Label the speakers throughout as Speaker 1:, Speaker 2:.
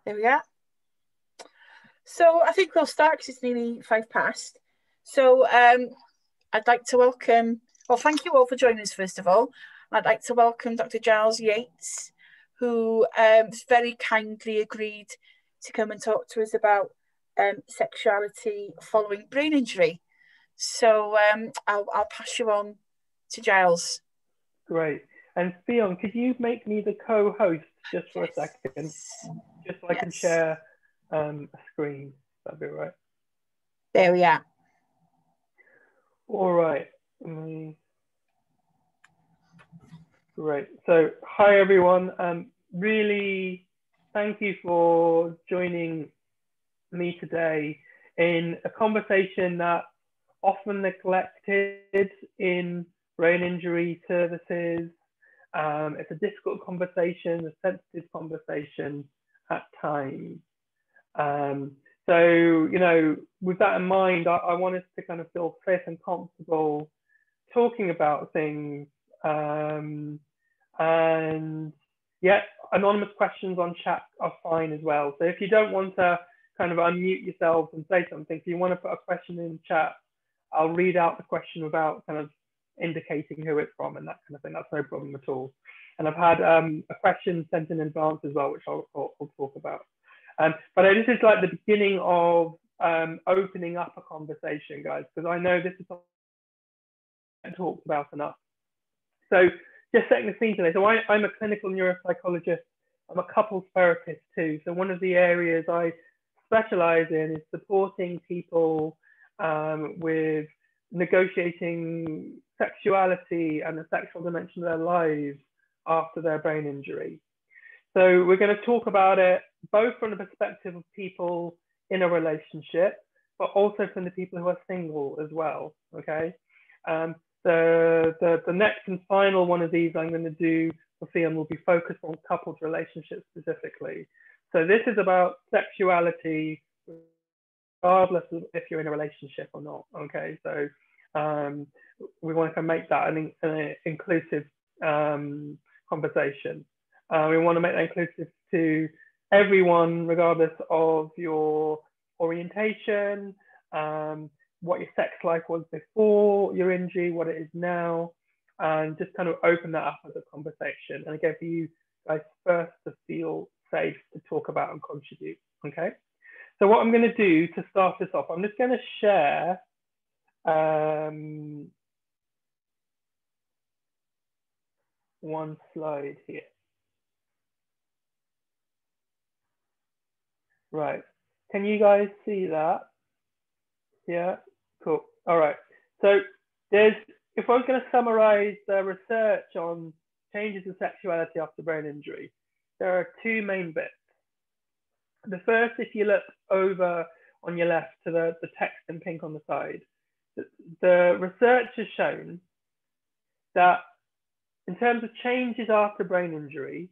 Speaker 1: There we are. So I think we'll start because it's nearly 5 past. So I'd like to welcome, well, thank you all for joining us, first of all. I'd like to welcome Dr. Giles Yates, who very kindly agreed to come and talk to us about sexuality following brain injury. So I'll pass you on to Giles.
Speaker 2: Great. And Theon, could you make me the co-host just for a second, just so I can
Speaker 1: Yes.
Speaker 2: share a screen? That'd be all right.
Speaker 1: There we are.
Speaker 2: All right. Great. So, hi everyone. Really, thank you for joining me today in a conversation that often neglected in brain injury services. It's a difficult conversation, a sensitive conversation at times. So, with that in mind, I want us to kind of feel safe and comfortable talking about things. And yeah, anonymous questions on chat are fine as well. So if you don't want to kind of unmute yourselves and say something, if you want to put a question in chat, I'll read out the question without kind of indicating who it's from and that kind of thing. That's no problem at all. And I've had a question sent in advance as well, which I'll talk about. But this is like the beginning of opening up a conversation, guys, because I know this is not talked about enough. So just setting the scene today. So I'm a clinical neuropsychologist. I'm a couples therapist too. So one of the areas I specialize in is supporting people with negotiating sexuality and the sexual dimension of their lives after their brain injury. So we're going to talk about it both from the perspective of people in a relationship, but also from the people who are single as well. Okay. The next and final one of these I'm going to do for Theon will be focused on couples relationships specifically. So this is about sexuality, regardless of if you're in a relationship or not. Okay, so we want to make that an inclusive conversation. We want to make that inclusive to everyone, regardless of your orientation, what your sex life was before your injury, what it is now, and just kind of open that up as a conversation. And again, for you guys first to feel safe to talk about and contribute. Okay. So what I'm going to do to start this off, I'm just going to share one slide here. Right. Can you guys see that? Yeah, cool. All right. So if I was going to summarize the research on changes in sexuality after brain injury, there are two main bits. The first, if you look over on your left to the text in pink on the side, the research has shown that in terms of changes after brain injury,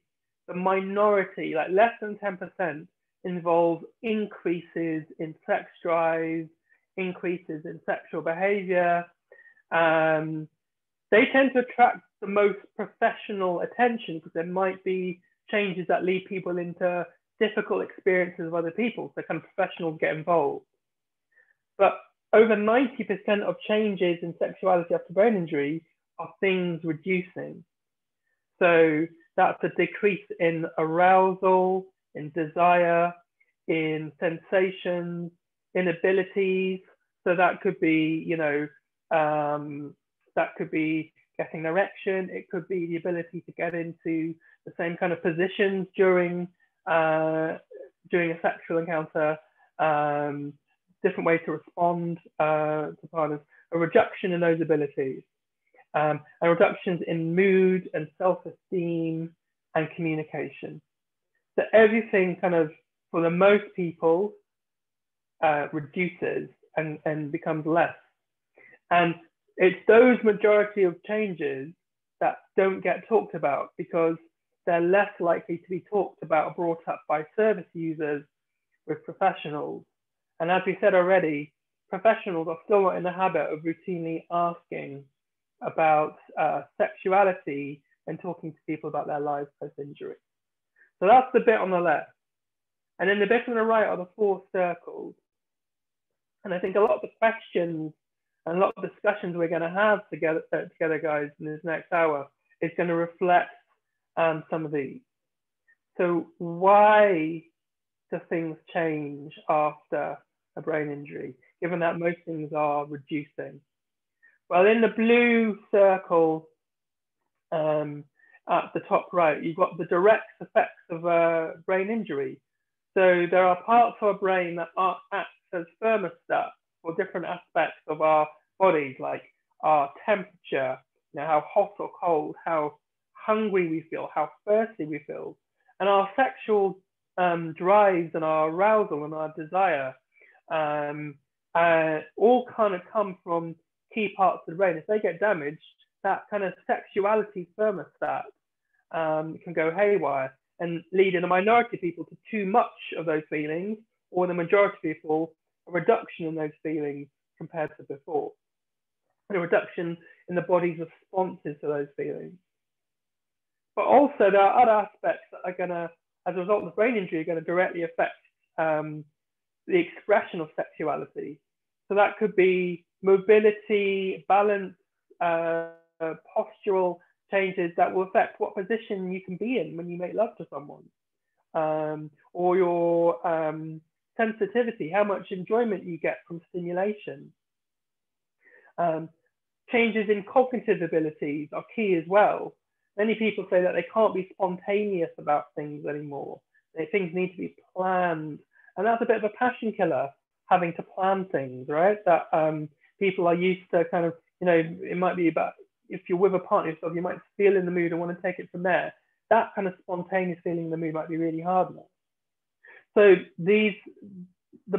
Speaker 2: the minority, like less than 10%, involve increases in sex drive, increases in sexual behavior. They tend to attract the most professional attention because there might be changes that lead people into difficult experiences of other people. So kind of professionals get involved. But over 90% of changes in sexuality after brain injury are things reducing. So that's a decrease in arousal, in desire, in sensations, in abilities. So that could be, that could be getting an erection. It could be the ability to get into the same kind of positions during a sexual encounter, different ways to respond to partners, a reduction in those abilities, and reductions in mood and self-esteem and communication. So everything kind of, for the most people, reduces and becomes less. And it's those majority of changes that don't get talked about because they're less likely to be talked about or brought up by service users with professionals. And as we said already, professionals are still not in the habit of routinely asking about sexuality and talking to people about their lives post-injury. So that's the bit on the left. And then the bit on the right are the 4 circles. And I think a lot of the questions and a lot of discussions we're going to have together, guys, in this next hour is going to reflect some of these. So why do things change after a brain injury, given that most things are reducing? Well, in the blue circle at the top right, you've got the direct effects of a brain injury. So there are parts of our brain that act as thermostats for different aspects of our bodies, like our temperature, how hot or cold, how hungry we feel, how thirsty we feel, and our sexual drives and our arousal and our desire all kind of come from key parts of the brain. If they get damaged, that kind of sexuality thermostat can go haywire and lead in a minority of people to too much of those feelings, or the majority of people, a reduction in those feelings compared to before, and a reduction in the body's responses to those feelings. But also there are other aspects that are going to, as a result of the brain injury, are going to directly affect the expression of sexuality. So that could be mobility, balance, postural changes that will affect what position you can be in when you make love to someone, or your sensitivity, how much enjoyment you get from stimulation. Changes in cognitive abilities are key as well. Many people say that they can't be spontaneous about things anymore. Things need to be planned. And that's a bit of a passion killer, having to plan things, right? That people are used to kind of, it might be about, if you're with a partner yourself, you might feel in the mood and want to take it from there. That kind of spontaneous feeling in the mood might be really hard now. So the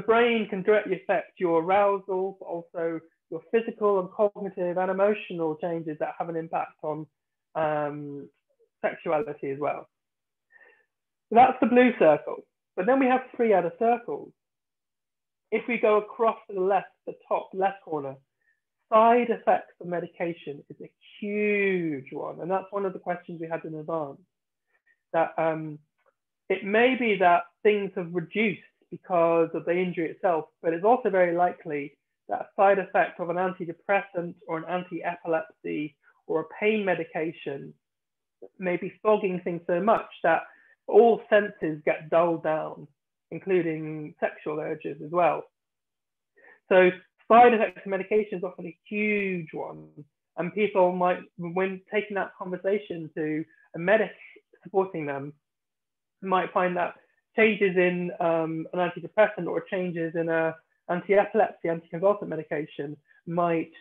Speaker 2: brain can directly affect your arousal, but also your physical and cognitive and emotional changes that have an impact on sexuality as well. So that's the blue circle. But then we have 3 other circles. If we go across to the left, the top left corner, side effects of medication is a huge one. And that's one of the questions we had in advance. That it may be that things have reduced because of the injury itself, but it's also very likely that a side effect of an antidepressant or an anti-epilepsy or a pain medication may be fogging things so much that all senses get dulled down, including sexual urges as well. So side effects of medication is often a huge one. And people might, when taking that conversation to a medic supporting them, might find that changes in an antidepressant or changes in a anti-epilepsy, anticonvulsant medication might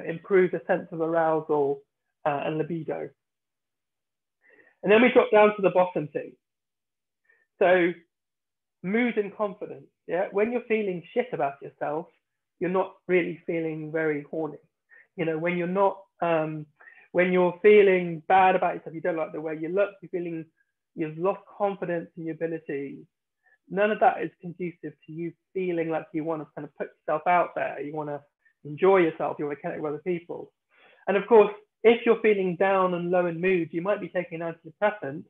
Speaker 2: improve the sense of arousal and libido. And then we drop down to the bottom 2. So mood and confidence. Yeah, when you're feeling shit about yourself, you're not really feeling very horny. When you're not, when you're feeling bad about yourself, you don't like the way you look, you've lost confidence in your abilities. None of that is conducive to you feeling like you want to kind of put yourself out there. You want to enjoy yourself. You want to connect with other people. And of course, if you're feeling down and low in mood, you might be taking an antidepressant,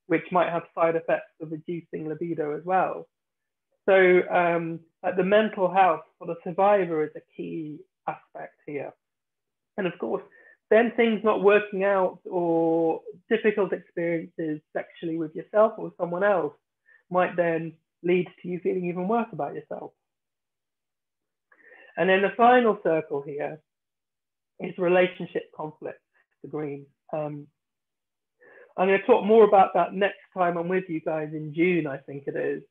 Speaker 2: which might have side effects of reducing libido as well. So the mental health for the survivor is a key aspect here. And of course, then things not working out or difficult experiences sexually with yourself or someone else might then lead to you feeling even worse about yourself. And then the final circle here is relationship conflict, the green. I'm going to talk more about that next time I'm with you guys in June, I think it is.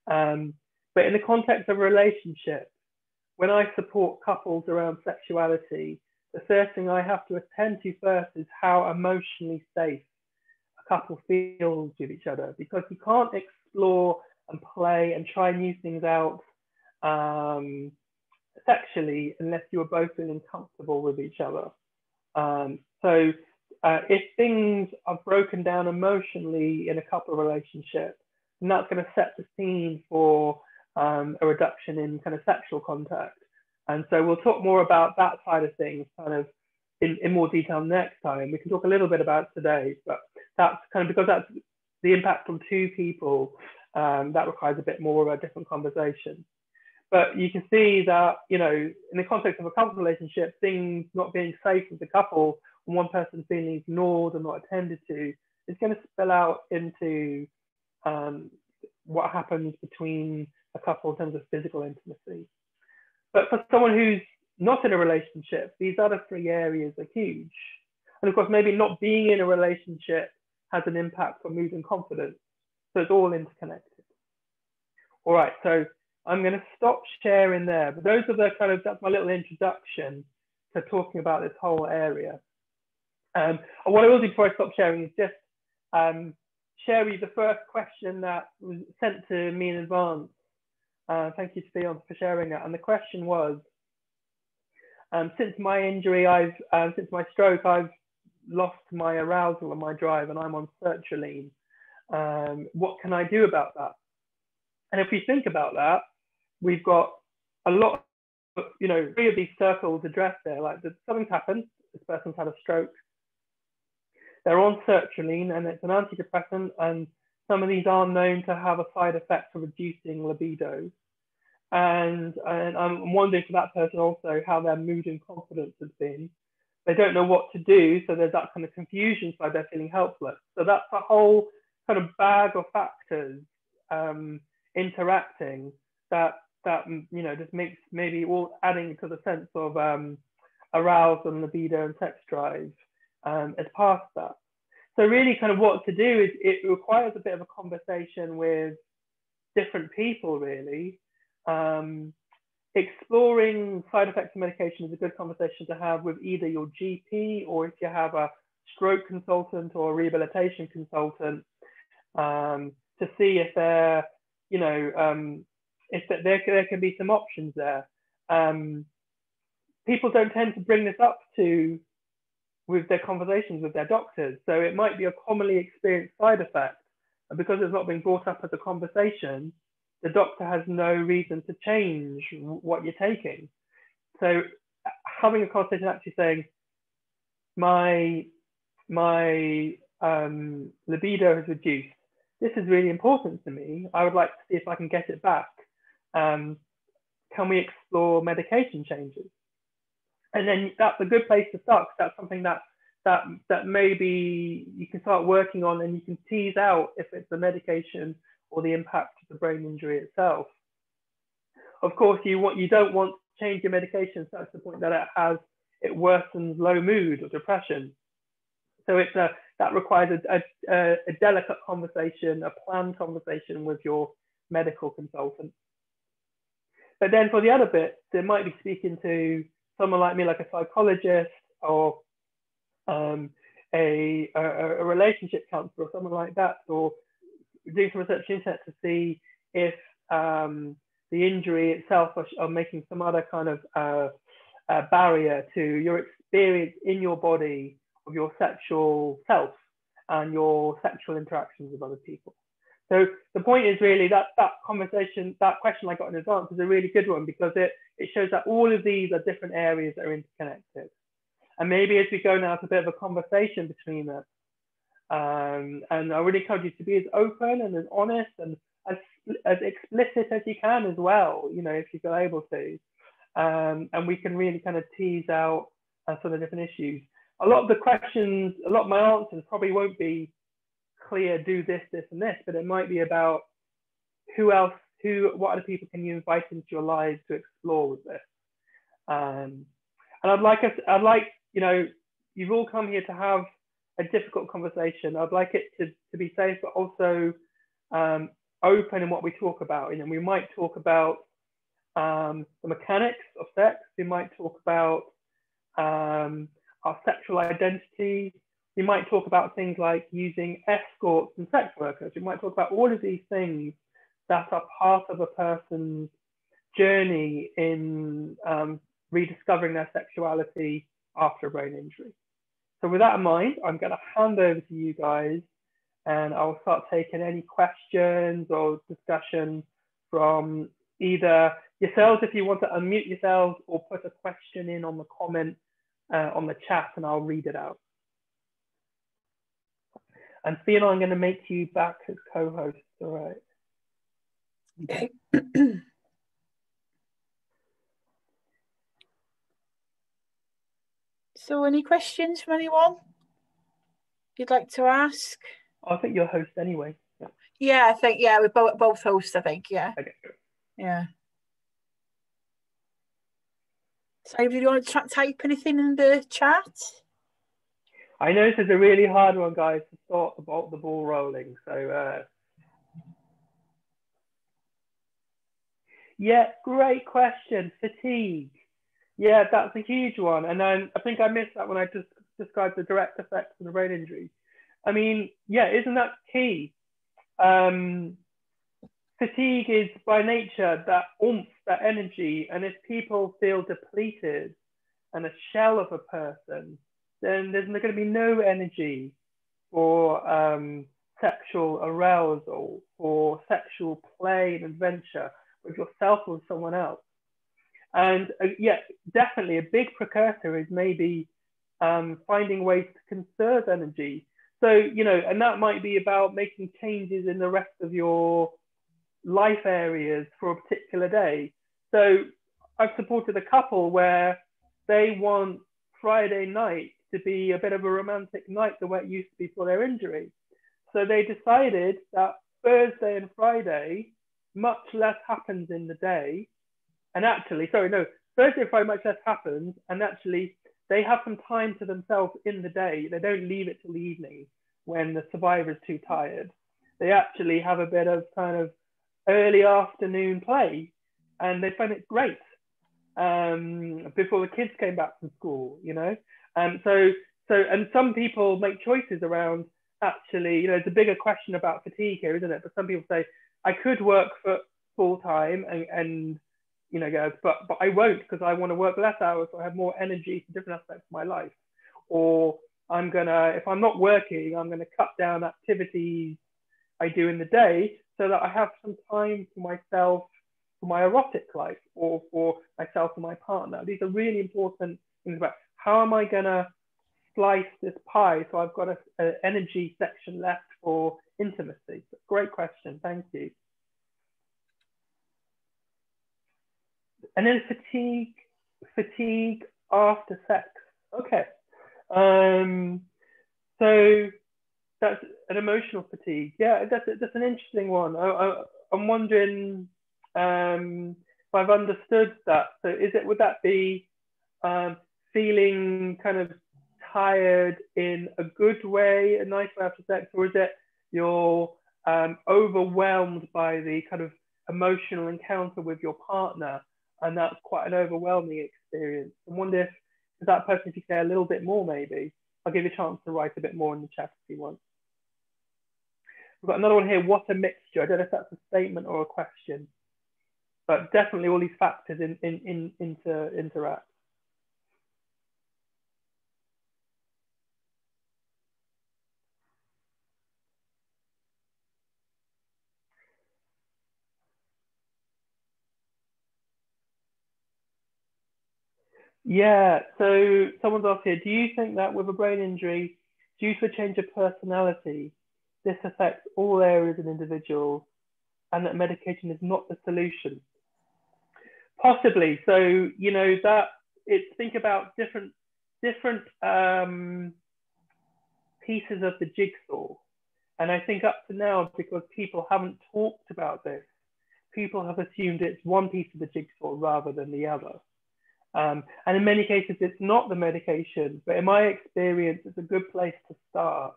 Speaker 2: But in the context of a relationship, when I support couples around sexuality, the first thing I have to attend to first is how emotionally safe a couple feels with each other, because you can't explore and play and try new things out sexually unless you're both feeling comfortable with each other. So if things are broken down emotionally in a couple relationship, then that's going to set the scene for a reduction in kind of sexual contact. And so we'll talk more about that side of things kind of in more detail next time. We can talk a little bit about it today, but that's kind of because that's the impact on 2 people That requires a bit more of a different conversation. But you can see that, you know, in the context of a couple relationship, things not being safe with the couple, and one person feeling ignored and not attended to, is going to spill out into what happens between a couple in terms of physical intimacy. But for someone who's not in a relationship, these other three areas are huge. And of course, maybe not being in a relationship has an impact on mood and confidence. So it's all interconnected. All right, so I'm going to stop sharing there. But those are the kind of, that's my little introduction to talking about this whole area. And what I will do before I stop sharing is just share with you the first question that was sent to me in advance. Thank you to Theon for sharing that. And the question was, since my injury, since my stroke, I've lost my arousal and my drive, and I'm on sertraline. What can I do about that? And if we think about that, we've got a lot of, you know, three of these circles addressed there. Like something's happened, this person's had a stroke, they're on sertraline, and it's an antidepressant, and some of these are known to have a side effect of reducing libido. And I'm wondering for that person also how their mood and confidence has been. They don't know what to do, so there's that kind of confusion side, they're feeling helpless. So that's a whole kind of bag of factors interacting that you know, just makes maybe all adding to the sense of arousal and libido and sex drive as part of that. So really kind of what to do is it requires a bit of a conversation with different people really. Exploring side effects of medication is a good conversation to have with either your GP, or if you have a stroke consultant or a rehabilitation consultant, to see if there, you know, if there can be some options there. People don't tend to bring this up with their conversations with their doctors, so it might be a commonly experienced side effect, and because it's not being brought up as a conversation, the doctor has no reason to change what you're taking. So having a conversation actually saying, my libido has reduced. This is really important to me. I would like to see if I can get it back. Can we explore medication changes? And then that's a good place to start, because that's something that maybe you can start working on, and you can tease out if it's the medication or the impact of the brain injury itself. Of course, you don't want to change your medication to the point that it worsens low mood or depression. So that requires a delicate conversation, a planned conversation with your medical consultant. But then for the other bit, they might be speaking to someone like me, like a psychologist, or a relationship counselor, or someone like that, or doing some research on the internet to see if the injury itself are making some other kind of barrier to your experience in your body of your sexual self and your sexual interactions with other people. So the point is really that conversation, that question I got in advance is a really good one, because it shows that all of these are different areas that are interconnected. And maybe as we go now, it's a bit of a conversation between them. And I really encourage you to be as open and as honest and as explicit as you can as well, you know, if you feel able to. And we can really kind of tease out some of the different issues. A lot of the questions, a lot of my answers probably won't be clear, do this, this, and this, but it might be about what other people can you invite into your lives to explore with this. And I'd like, you know, you've all come here to have a difficult conversation. I'd like it to be safe, but also open in what we talk about. You know, we might talk about the mechanics of sex. We might talk about our sexual identity. We might talk about things like using escorts and sex workers. We might talk about all of these things that are part of a person's journey in rediscovering their sexuality after a brain injury. So with that in mind, I'm going to hand over to you guys, and I'll start taking any questions or discussion from either yourselves, if you want to unmute yourselves, or put a question in on the comment on the chat, and I'll read it out. And Fiona, I'm going to make you back as co-host, all right?
Speaker 1: Okay. So any questions from anyone you'd like to ask?
Speaker 2: I think you're host anyway.
Speaker 1: Yeah, I think, yeah, we're both hosts, I think, yeah.
Speaker 2: Okay.
Speaker 1: Yeah. So if you want to type anything in the chat?
Speaker 2: I know this is a really hard one, guys, to start the ball rolling. So, yeah, great question. Fatigue. Yeah, that's a huge one. And then I think I missed that when I just described the direct effects of the brain injury. I mean, yeah, isn't that key? Fatigue is by nature that oomph, that energy. And if people feel depleted and a shell of a person, then there's going to be no energy for sexual arousal, for sexual play and adventure with yourself or with someone else. And yeah, definitely a big precursor is maybe finding ways to conserve energy. So, you know, and that might be about making changes in the rest of your life areas for a particular day. So I've supported a couple where they want Friday night to be a bit of a romantic night the way it used to be for their injury. So they decided that Thursday and Friday, much less happens in the day. And actually, Thursday and Friday much less happens. And actually, they have some time to themselves in the day. They don't leave it till the evening when the survivor's too tired. They actually have a bit of kind of early afternoon play, and they find it great before the kids came back from school, you know. And some people make choices around, actually, you know, it's a bigger question about fatigue here, isn't it? But some people say, I could work for full time and you know, go, but I won't, because I want to work less hours so I have more energy for different aspects of my life. Or if I'm not working, I'm gonna cut down activities I do in the day so that I have some time for myself, for my erotic life, or for myself and my partner. These are really important things about how am I gonna slice this pie so I've got an energy section left for intimacy. Great question, thank you. And then fatigue after sex. Okay. So that's an emotional fatigue. Yeah, that's an interesting one. I'm wondering if I've understood that. So would that be feeling kind of tired in a good way, a nice way after sex, or is it you're overwhelmed by the kind of emotional encounter with your partner, and that's quite an overwhelming experience? I wonder if that person, if you say a little bit more, maybe. I'll give you a chance to write a bit more in the chat if you want. We've got another one here, what a mixture. I don't know if that's a statement or a question, but definitely all these factors interact. Yeah, so someone's asked here, do you think that with a brain injury, due to a change of personality, this affects all areas of individuals and that medication is not the solution? Possibly. So, you know, think about different pieces of the jigsaw. And I think up to now, because people haven't talked about this, people have assumed it's one piece of the jigsaw rather than the other. And in many cases, it's not the medication, but in my experience, it's a good place to start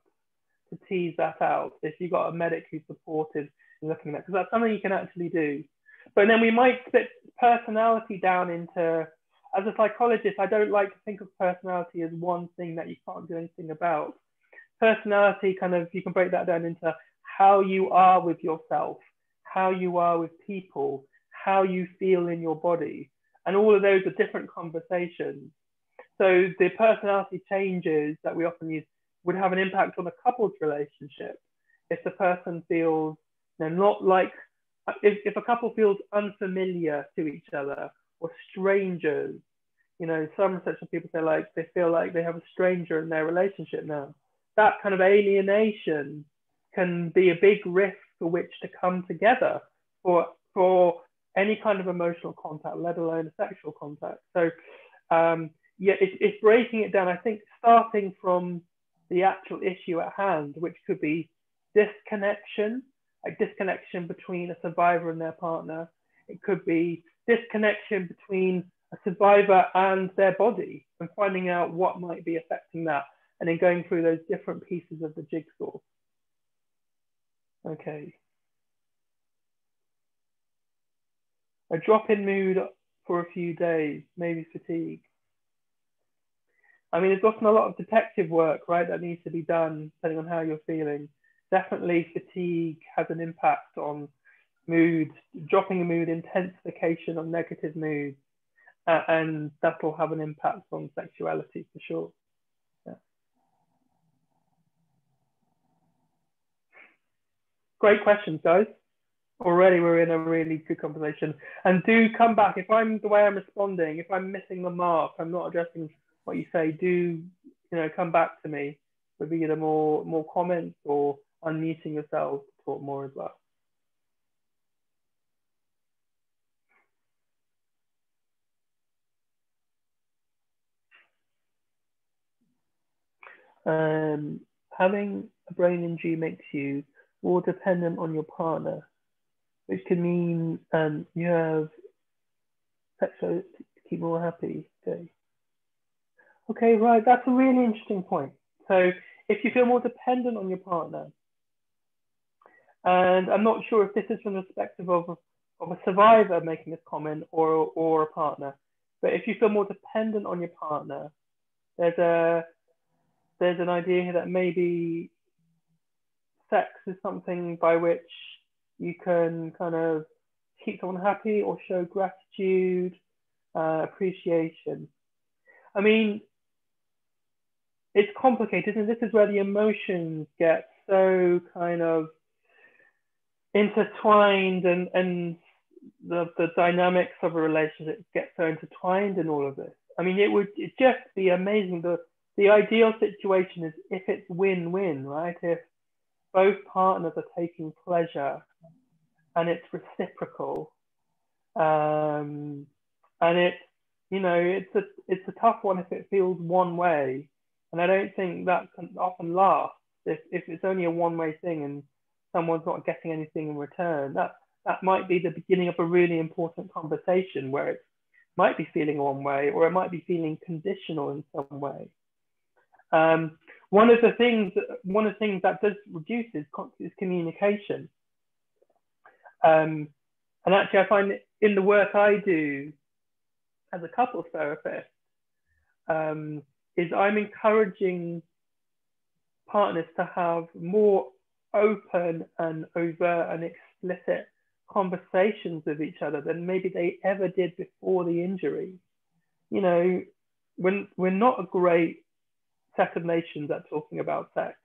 Speaker 2: to tease that out. If you've got a medic who's supportive in looking at that, because that's something you can actually do. But then we might split personality down into, as a psychologist, I don't like to think of personality as one thing that you can't do anything about. Personality kind of, you can break that down into how you are with yourself, how you are with people, how you feel in your body. And all of those are different conversations. So the personality changes that we often use would have an impact on a couple's relationship. If the person feels, you know, not like, if a couple feels unfamiliar to each other or strangers, you know, some sexual people say like they feel like they have a stranger in their relationship now. That kind of alienation can be a big risk for which to come together for for any kind of emotional contact, let alone a sexual contact. So yeah, it's breaking it down. I think starting from the actual issue at hand, which could be disconnection, like disconnection between a survivor and their partner. It could be disconnection between a survivor and their body, and finding out what might be affecting that, and then going through those different pieces of the jigsaw. Okay. A drop in mood for a few days, maybe fatigue. I mean, there's often a lot of detective work, right, that needs to be done depending on how you're feeling. Definitely fatigue has an impact on mood, dropping a mood, intensification of negative moods, and that will have an impact on sexuality for sure. Yeah. Great questions, guys. Already we're in a really good conversation. And do come back. If I'm the way I'm responding, if I'm missing the mark, I'm not addressing what you say, do come back to me with either more comments or unmuting yourself to talk more as well. Having a brain injury makes you more dependent on your partner, which can mean you have sexuality to keep more happy. Okay, right, that's a really interesting point. So if you feel more dependent on your partner, and I'm not sure if this is from the perspective of a survivor making this comment or a partner, but if you feel more dependent on your partner, there's an idea here that maybe sex is something by which you can kind of keep someone happy or show gratitude, appreciation. I mean, it's complicated, and this is where the emotions get so kind of intertwined, and the dynamics of a relationship get so intertwined in all of this. I mean, it'd just be amazing. The ideal situation is if it's win-win, right? If both partners are taking pleasure and it's reciprocal, and it's a tough one if it feels one way, and I don't think that can often last if it's only a one-way thing and someone's not getting anything in return. That might be the beginning of a really important conversation where it might be feeling one way, or it might be feeling conditional in some way. One of the things that does reduce is communication. And actually, I find in the work I do as a couples therapist, is I'm encouraging partners to have more open and overt and explicit conversations with each other than maybe they ever did before the injury. We're not a great set of nations at talking about sex,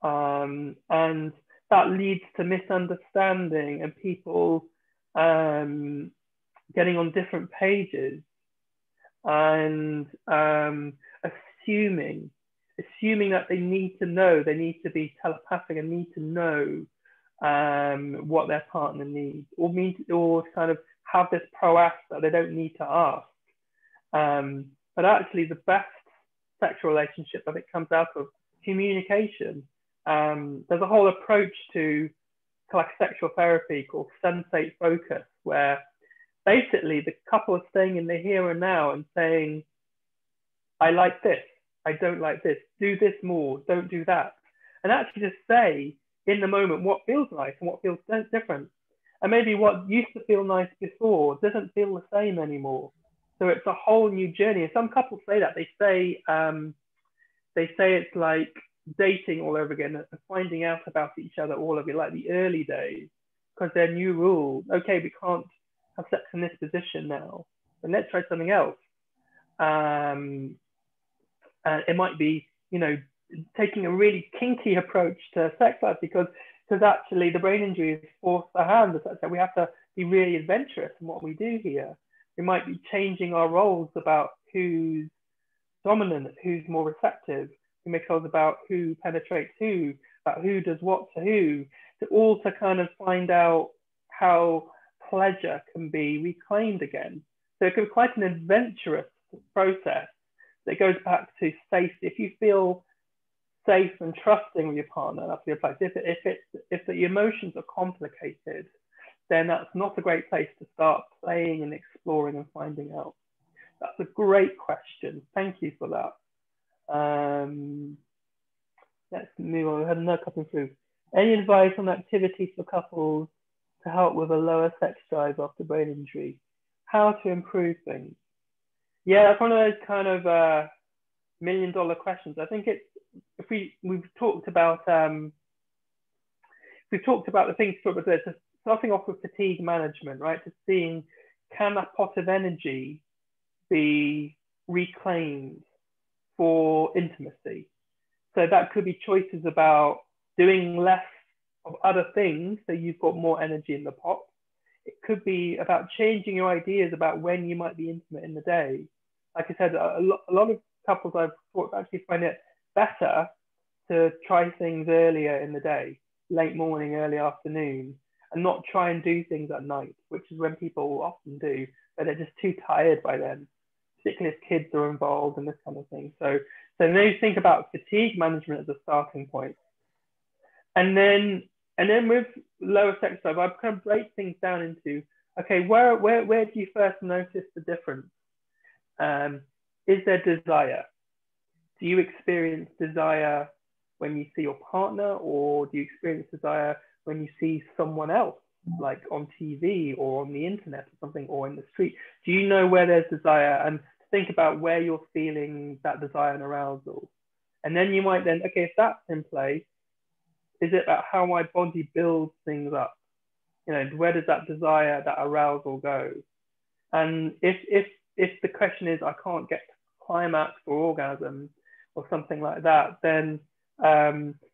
Speaker 2: and that leads to misunderstanding and people getting on different pages and assuming that they need to know, they need to be telepathic and need to know what their partner needs, or kind of have this prowess that they don't need to ask. But actually, the best sexual relationship, I think, comes out of communication. There's a whole approach to like sexual therapy called sensate focus, where basically the couple is staying in the here and now and saying, I like this, I don't like this, do this more, don't do that. And actually just say in the moment what feels nice and what feels different. And maybe what used to feel nice before doesn't feel the same anymore. So it's a whole new journey. And some couples say that. They say it's like dating all over again and finding out about each other all over, like the early days, because they're new rules. Okay, we can't have sex in this position now, and let's try something else. It might be, taking a really kinky approach to sex life because actually the brain injury has forced our hand, that we have to be really adventurous in what we do here. We might be changing our roles about who's dominant, who's more receptive. We make roles about who penetrates who, about who does what to who, to all to kind of find out how pleasure can be reclaimed again. So it can be quite an adventurous process that goes back to safety. If you feel safe and trusting with your partner, that's your place. If the emotions are complicated, then that's not a great place to start playing and exploring and finding out. That's a great question. Thank you for that. Let's move on. We had another couple through. Any advice on activities for couples to help with a lower sex drive after brain injury? How to improve things? Yeah, that's one of those kind of $1 million questions. I think it's, if we've talked about the things to talk about there, just starting off with fatigue management, right? Just seeing, can that pot of energy be reclaimed for intimacy? So that could be choices about doing less of other things so you've got more energy in the pot. It could be about changing your ideas about when you might be intimate in the day. Like I said, a lot of couples I've thought actually find it better to try things earlier in the day, late morning, early afternoon, and not try and do things at night, which is when people often do, but they're just too tired by then, particularly if kids are involved and this kind of thing. So maybe think about fatigue management as a starting point. And then with lower sex drive, I've kind of break things down into, okay, where do you first notice the difference? Is there desire? Do you experience desire when you see your partner, or do you experience desire when you see someone else, like on TV or on the internet or something, or in the street? Do you know where there's desire? And think about where you're feeling that desire and arousal. And then you might then, okay, if that's in place, is it about how my body builds things up? You know, where does that desire, that arousal go? And if the question is, I can't get to climax or orgasm or something like that, then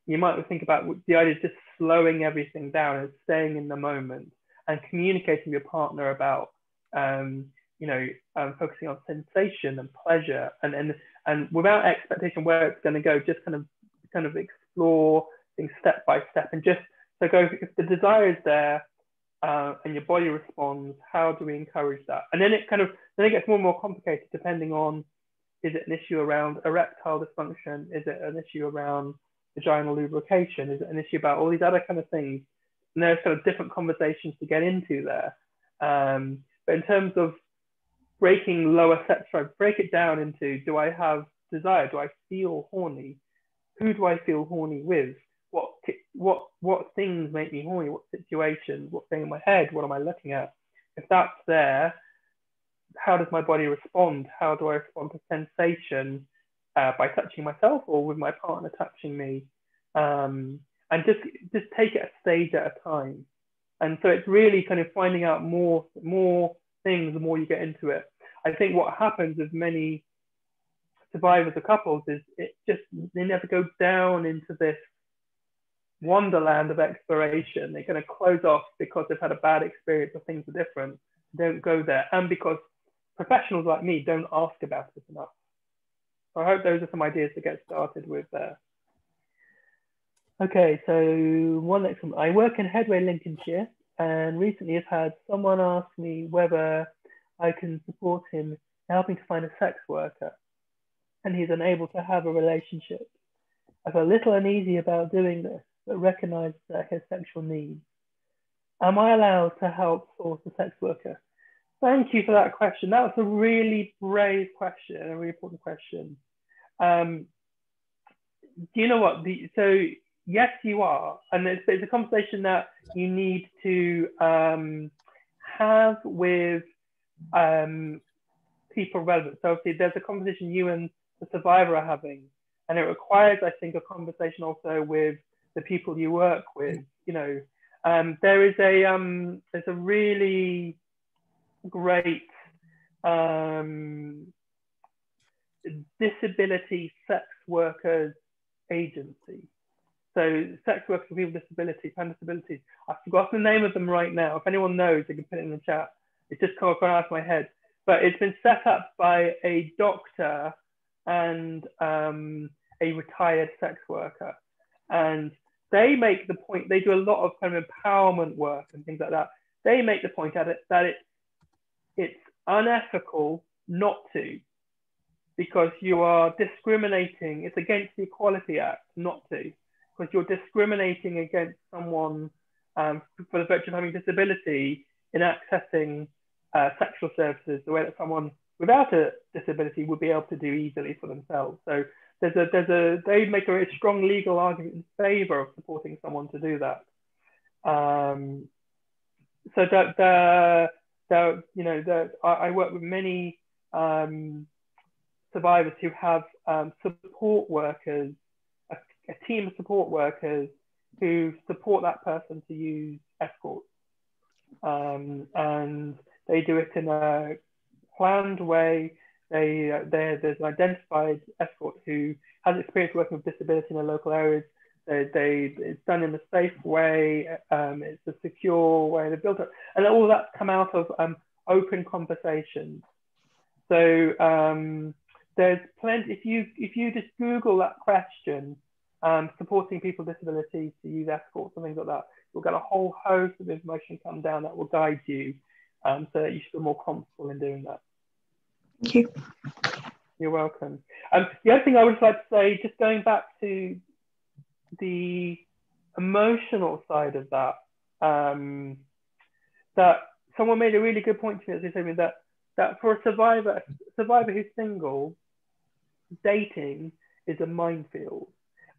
Speaker 2: you might think about the idea of just slowing everything down and staying in the moment and communicating with your partner about, focusing on sensation and pleasure and without expectation where it's going to go, just kind of explore things step by step, and just so go, if the desire is there and your body responds, how do we encourage that? And then it gets more and more complicated depending on, is it an issue around erectile dysfunction? Is it an issue around vaginal lubrication? Is it an issue about all these other kind of things? And there's kind of different conversations to get into there. But in terms of breaking lower sex drive, break it down into, do I have desire? Do I feel horny? Who do I feel horny with? What things make me horny? What situations? What's going in my head? What am I looking at? If that's there, how does my body respond? How do I respond to sensation by touching myself or with my partner touching me? And just take it a stage at a time. And so it's really kind of finding out more things the more you get into it. I think what happens with many survivors of couples is they never go down into this wonderland of exploration. They're going to close off because they've had a bad experience or things are different. Don't go there. And because professionals like me don't ask about it enough. So I hope those are some ideas to get started with there. Okay, so one next one. I work in Headway, Lincolnshire, and recently have had someone ask me whether I can support him in helping to find a sex worker, and he's unable to have a relationship. I feel a little uneasy about doing this, but recognize that he has sexual needs. Am I allowed to help source a sex worker? Thank you for that question. That was a really brave question, a really important question. Do you know what? So yes, you are. And it's a conversation that you need to have with people relevant. So obviously there's a conversation you and the survivor are having, and it requires, I think, a conversation also with the people you work with. You know, there's a really great disability sex workers agency. So sex workers for people with disabilities and disabilities. I've forgotten the name of them right now. If anyone knows, they can put it in the chat. It's just come across my head. But it's been set up by a doctor and a retired sex worker. And they make the point, they do a lot of kind of empowerment work and things like that. they make the point at it that it's unethical not to, because you are discriminating. It's against the Equality Act not to, because you're discriminating against someone for the virtue of having disability in accessing sexual services the way that someone without a disability would be able to do easily for themselves. So they make a very strong legal argument in favor of supporting someone to do that. So I work with many survivors who have support workers, a team of support workers who support that person to use escorts. And they do it in a planned way. There's an identified escort who has experience working with disability in the local areas. It's done in a safe way. It's a secure way. They're built up, and all that's come out of open conversations. So there's plenty. If you just Google that question, supporting people with disabilities to use escorts and things like that, you'll get a whole host of information come down that will guide you, so that you feel more comfortable in doing that.
Speaker 1: Thank you.
Speaker 2: You're welcome. The other thing I would like to say, just going back to the emotional side of that, that someone made a really good point to me, as they said, that for a survivor who's single, dating is a minefield,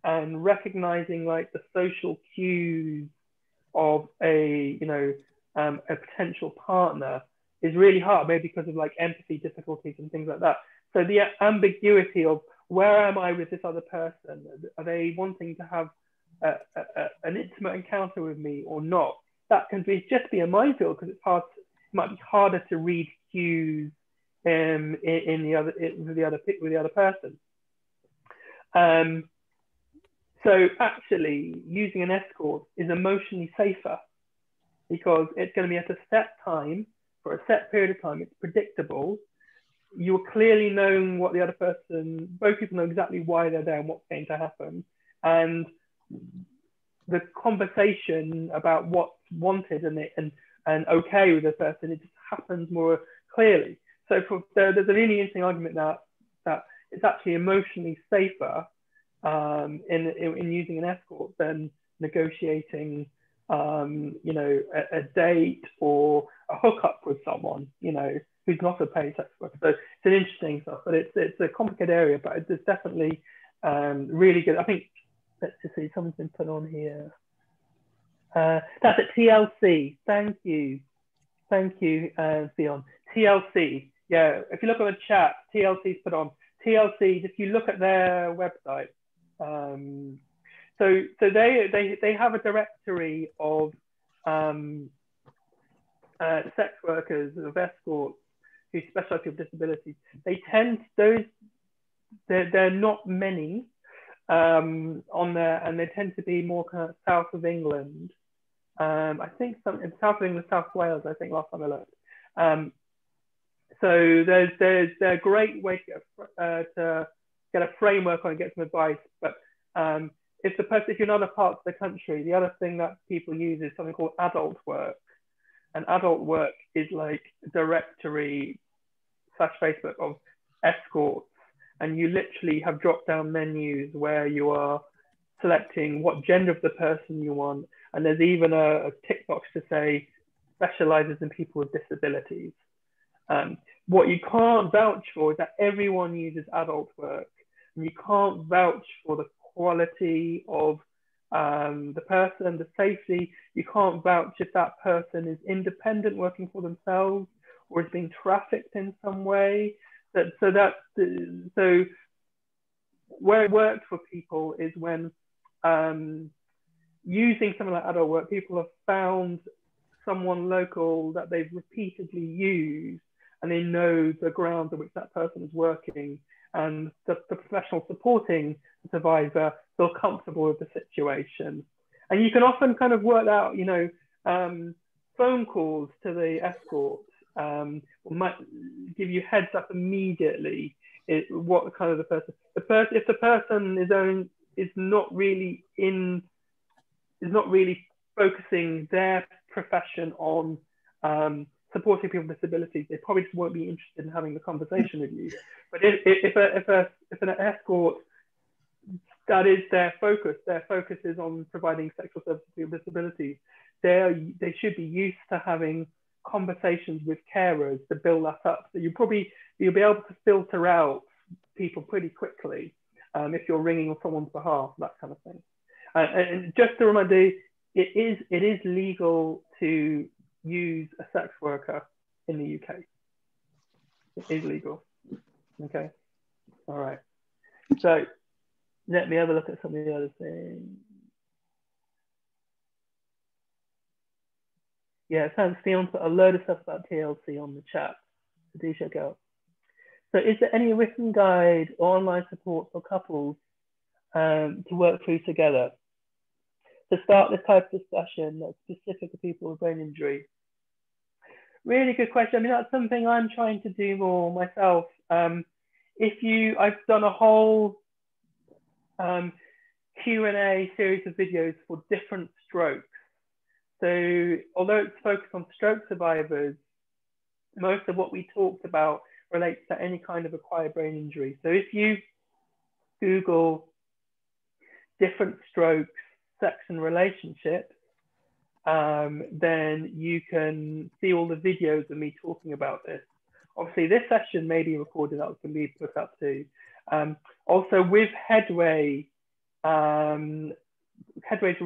Speaker 2: and recognizing like the social cues of a potential partner is really hard, maybe because of like empathy difficulties and things like that. So the ambiguity of where am I with this other person? Are they wanting to have an intimate encounter with me or not? That can just be a minefield, because it might be harder to read cues with the other person. So actually using an escort is emotionally safer, because it's going to be at a set time for a set period of time. It's predictable. You're clearly knowing what the other person, both people know exactly why they're there and what's going to happen. And the conversation about what's wanted and okay with the person, it just happens more clearly. So there's a really interesting argument that it's actually emotionally safer in using an escort than negotiating a date or a hookup with someone, who's not a paid sex worker. So it's an interesting stuff, but it's a complicated area, but it's definitely really good. I think, let's just see, someone's been put on here. That's at TLC. Thank you, Theon. TLC. Yeah, if you look at the chat, TLC's put on. TLC, if you look at their website, so they have a directory of sex workers, of escorts who specialize with disabilities. They're not many on there, and they tend to be more kind of south of England. I think in south of England, South Wales, I think last time I looked. So there's a great way to get a framework on and get some advice. But if you're in other parts of the country, the other thing that people use is something called adult work. And adult work is like a directory / Facebook of escorts. And you literally have drop-down menus where you are selecting what gender of the person you want. And there's even a tick box to say specializes in people with disabilities. What you can't vouch for is that everyone uses adult work. And you can't vouch for the quality of the person, the safety. You can't vouch if that person is independent, working for themselves, or is being trafficked in some way. So where it works for people is when using something like adult work, people have found someone local that they've repeatedly used, and they know the grounds on which that person is working, and the professional supporting the survivor feel comfortable with the situation. And you can often kind of work out, phone calls to the escort might give you heads up immediately what kind of the person. If the person is not really focusing their profession on supporting people with disabilities, they probably just won't be interested in having the conversation with you. But if an escort, that is their focus is on providing sexual services to people with disabilities, they should be used to having conversations with carers to build that up. So you'll be able to filter out people pretty quickly if you're ringing on someone's behalf, that kind of thing. And just to remind you, it is legal to use a sex worker in the UK. It is legal. Okay. All right. So let me have a look at some of the other things. Yeah, thanks. Theon put a load of stuff about TLC on the chat. So do check out. So is there any written guide or online support for couples to work through together? To start this type of discussion that's specific to people with brain injury? Really good question. I mean, that's something I'm trying to do more myself. I've done a whole Q&A series of videos for different strokes. So although it's focused on stroke survivors, most of what we talked about relates to any kind of acquired brain injury. So if you Google different strokes, sex and relationships, then you can see all the videos of me talking about this. Obviously, this session may be recorded, that can be put up too. Also with Headway, Headway's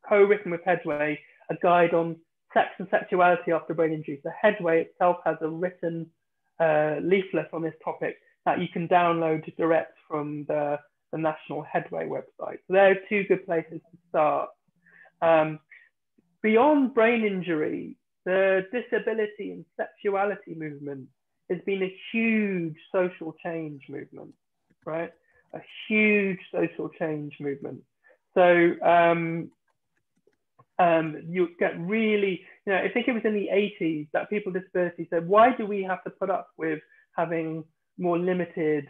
Speaker 2: co-written with Headway, a guide on sex and sexuality after brain injury. So Headway itself has a written leaflet on this topic that you can download direct from the National Headway website. So there are two good places to start. Beyond brain injury, the disability and sexuality movement has been a huge social change movement, right? A huge social change movement. So you get really, I think it was in the 80s that people with disabilities said, why do we have to put up with having more limited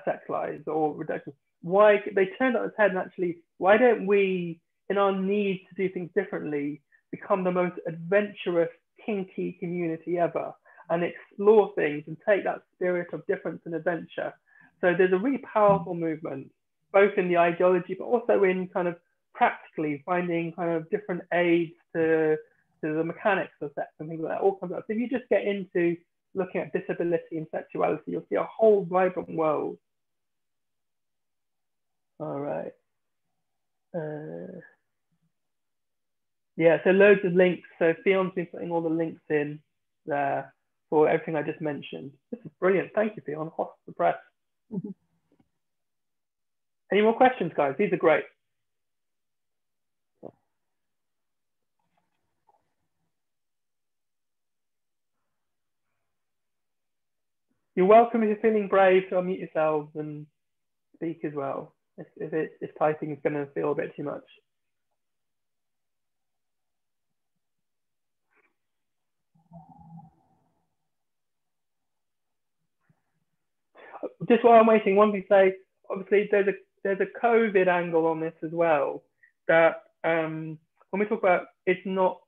Speaker 2: sex lives or reductions? Why they turned on its head and actually, why don't we, in our need to do things differently, become the most adventurous, kinky community ever and explore things and take that spirit of difference and adventure? So there's a really powerful movement, both in the ideology, but also in kind of practically finding kind of different aids to the mechanics of sex and things like that, all comes up. So if you just get into looking at disability and sexuality, you'll see a whole vibrant world. All right. Yeah, so loads of links. So Fion's been putting all the links in there for everything I just mentioned. This is brilliant. Thank you, Fion. Hot off the press. Any more questions, guys? These are great. You're welcome if you're feeling brave to unmute yourselves and speak as well, if typing is going to feel a bit too much. Just while I'm waiting, one thing to say, obviously there's a COVID angle on this as well, that when we talk about it's not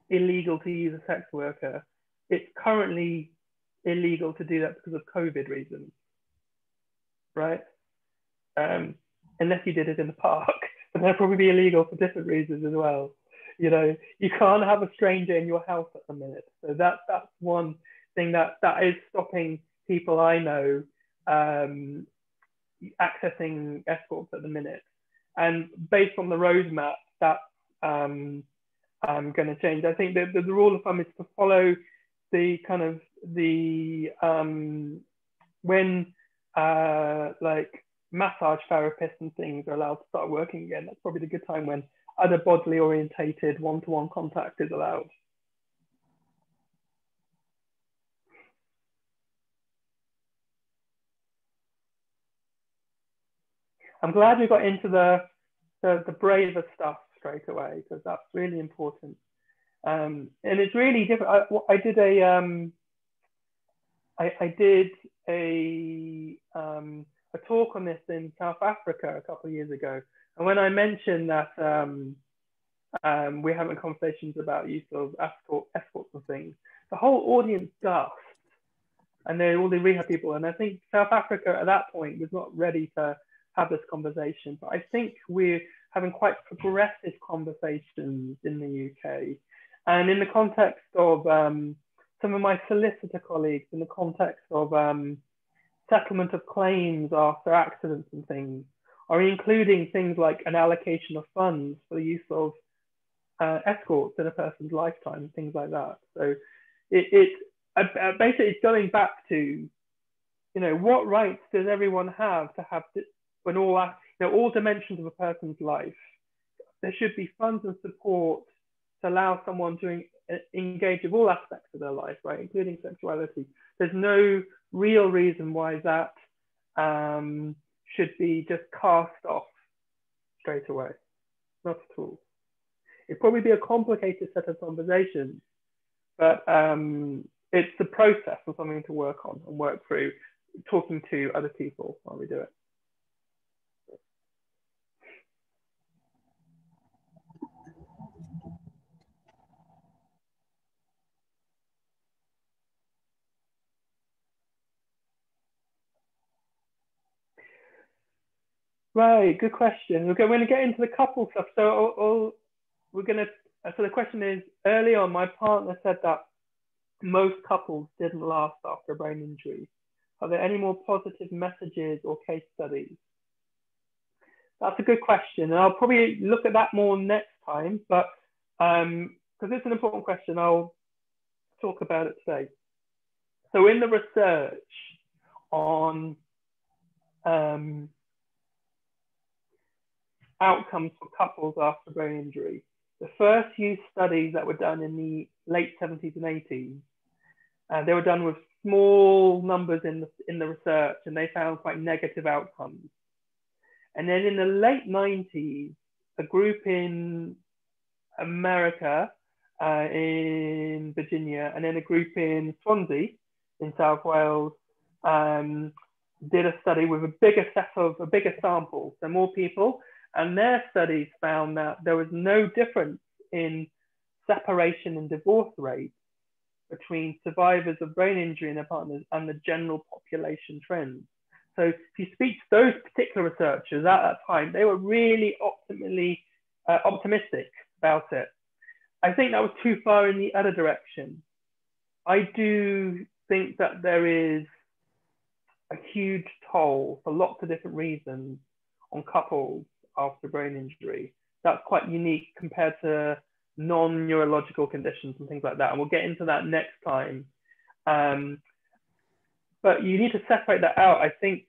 Speaker 2: illegal to use a sex worker, it's currently illegal to do that because of COVID reasons, right? Unless you did it in the park, and that'd probably be illegal for different reasons as well. You can't have a stranger in your house at the minute. So that's one thing that is stopping people I know accessing escorts at the minute. And based on the roadmap, that's going to change. I think the rule of thumb is to follow the kind of when like massage therapists and things are allowed to start working again. That's probably the good time when other bodily orientated one-to-one contact is allowed. I'm glad we got into the braver stuff straight away, because that's really important. And it's really different. I did a talk on this in South Africa a couple of years ago, and when I mentioned that We're having conversations about use of escorts and things. The whole audience gasped, and they're all the rehab people. And I think South Africa at that point was not ready to have this conversation. But I think we're having quite progressive conversations in the UK. And in the context of some of my solicitor colleagues, in the context of settlement of claims after accidents and things, are including things like an allocation of funds for the use of escorts in a person's lifetime, things like that. So basically it's going back to, you know, what rights does everyone have to have when all dimensions of a person's life? There should be funds and support to allow someone to engage with all aspects of their life, right, including sexuality. There's no real reason why that should be just cast off straight away. Not at all. It'd probably be a complicated set of conversations, but it's the process of something to work on and work through, talking to other people while we do it. Right, good question. Okay, we're going to get into the couple stuff. So so the question is, early on, my partner said that most couples didn't last after a brain injury. Are there any more positive messages or case studies? That's a good question. And I'll probably look at that more next time, but because it's an important question, I'll talk about it today. So in the research on outcomes for couples after brain injury, the first few studies that were done in the late 70s and 80s, they were done with small numbers in the research, and they found quite negative outcomes. And then in the late 90s, a group in America, in Virginia, and then a group in Swansea, in South Wales, did a study with a bigger sample, so more people. And their studies found that there was no difference in separation and divorce rates between survivors of brain injury and their partners and the general population trends. So if you speak to those particular researchers at that time, they were really optimistic about it. I think that was too far in the other direction. I do think that there is a huge toll for lots of different reasons on couples after brain injury. That's quite unique compared to non-neurological conditions and things like that. And we'll get into that next time. But you need to separate that out. I think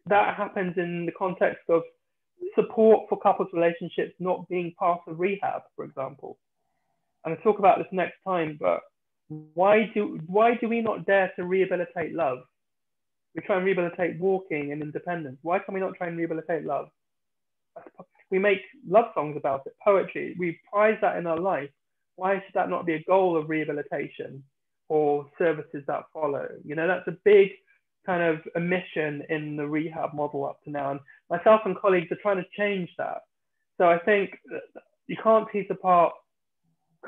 Speaker 2: that happens in the context of support for couples relationships not being part of rehab, for example. I'm going to talk about this next time, but why do we not dare to rehabilitate love? We try and rehabilitate walking and independence. Why can we not try and rehabilitate love? We make love songs about it, poetry. We prize that in our life. Why should that not be a goal of rehabilitation or services that follow? You know, that's a big kind of omission in the rehab model up to now. And myself and colleagues are trying to change that. So I think you can't tease apart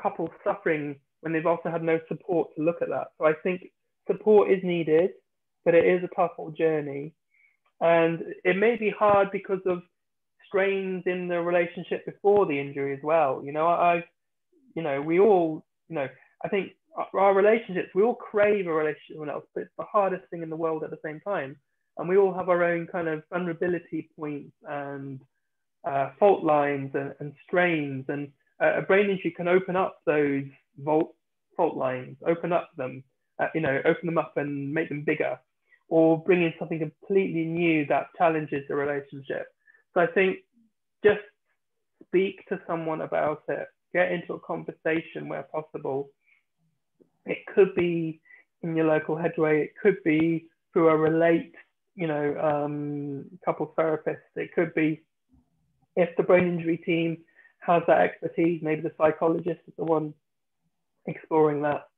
Speaker 2: couples suffering when they've also had no support to look at that. So I think support is needed, but it is a tough old journey. And it may be hard because of strains in the relationship before the injury as well. You know, I think our relationships, we all crave a relationship with someone else, but it's the hardest thing in the world at the same time. And we all have our own kind of vulnerability points and fault lines and strains. And a brain injury can open up those fault lines, open them up and make them bigger, or bring in something completely new that challenges the relationship. So I think just speak to someone about it, get into a conversation where possible. It could be in your local Headway, it could be through a Relate, couple therapist. It could be, if the brain injury team has that expertise, maybe the psychologist is the one exploring that.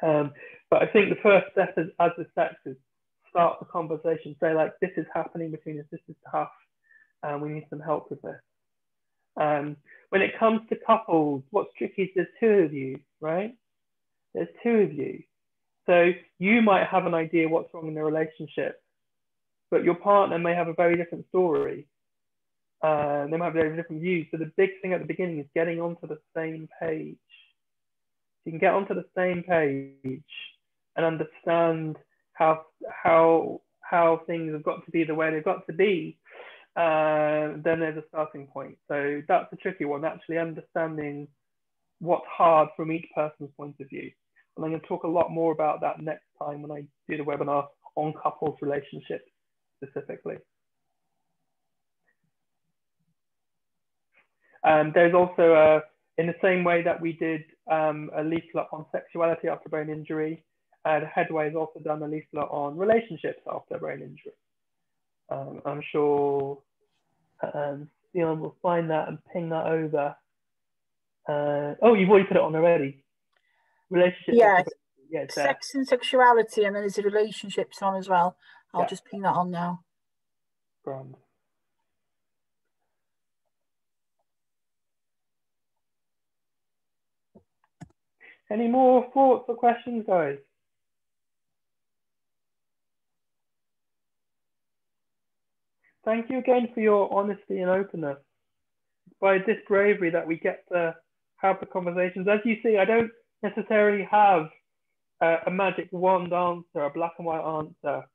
Speaker 2: But I think the first step as the sex is start the conversation, say like, this is happening between us, this is tough, and we need some help with this. When it comes to couples, what's tricky is there's two of you, right? There's two of you. So you might have an idea what's wrong in the relationship, but your partner may have a very different story. They might have very different views. So the big thing at the beginning is getting onto the same page. You can get onto the same page and understand how things have got to be the way they've got to be. Then there's a starting point. So that's a tricky one, actually understanding what's hard from each person's point of view. And I'm going to talk a lot more about that next time when I do the webinar on couples relationships specifically. There's also, in the same way that we did a leaflet on sexuality after brain injury, Headway has also done a leaflet on relationships after brain injury. I'm sure Leon will find that and ping that over. Oh, you've already put it on already. Relationships.
Speaker 1: Yeah,
Speaker 2: yeah,
Speaker 1: sex and sexuality, and then there's a relationships on as well. I'll just ping that on now.
Speaker 2: Grand. Any more thoughts or questions, guys? Thank you again for your honesty and openness. It's by this bravery that we get to have the conversations. As you see, I don't necessarily have a magic wand answer, a black and white answer,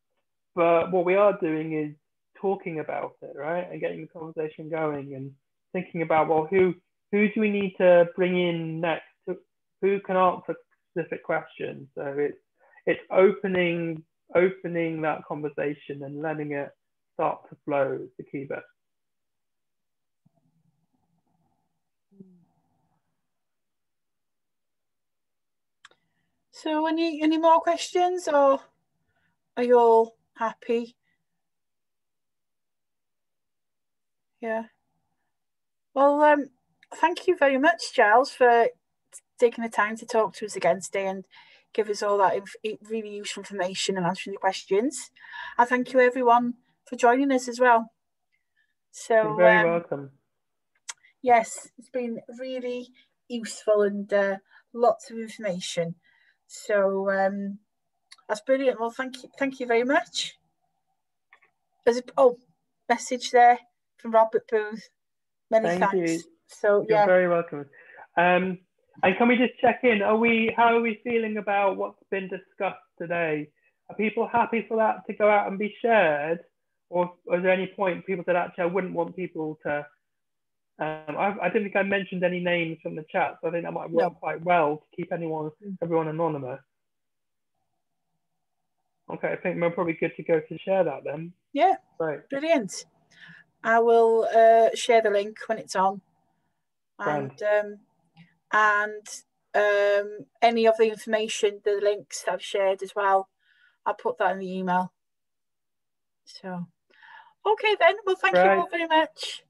Speaker 2: but what we are doing is talking about it, right? And getting the conversation going and thinking about, well, who do we need to bring in next? Who can answer specific questions? So it's opening that conversation and letting it start to flow is the key bit.
Speaker 1: So any more questions, or are you all happy? Yeah. Well, thank you very much, Giles, for taking the time to talk to us again today and give us all that really useful information and answering the questions. And thank you everyone for joining us as well. So
Speaker 2: you're very welcome.
Speaker 1: Yes, it's been really useful and lots of information. So that's brilliant. Well, thank you very much. There's a message there from Robert Booth. Many thanks.
Speaker 2: You.
Speaker 1: So
Speaker 2: you're very welcome. And can we just check in? How are we feeling about what's been discussed today? Are people happy for that to go out and be shared, or is there any point people said actually I wouldn't want people to? I didn't think I mentioned any names from the chat, so I think that might work quite well to keep everyone anonymous. Okay, I think we're probably good to go to share that then.
Speaker 1: Yeah,
Speaker 2: right.
Speaker 1: Brilliant. I will share the link when it's on, and any of the information, the links that I've shared as well, I'll put that in the email. So, okay then. Well, thank you all very much.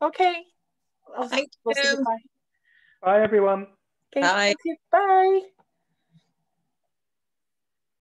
Speaker 1: Okay.
Speaker 3: Thank you.
Speaker 2: Bye, everyone.
Speaker 1: Okay, bye. Bye.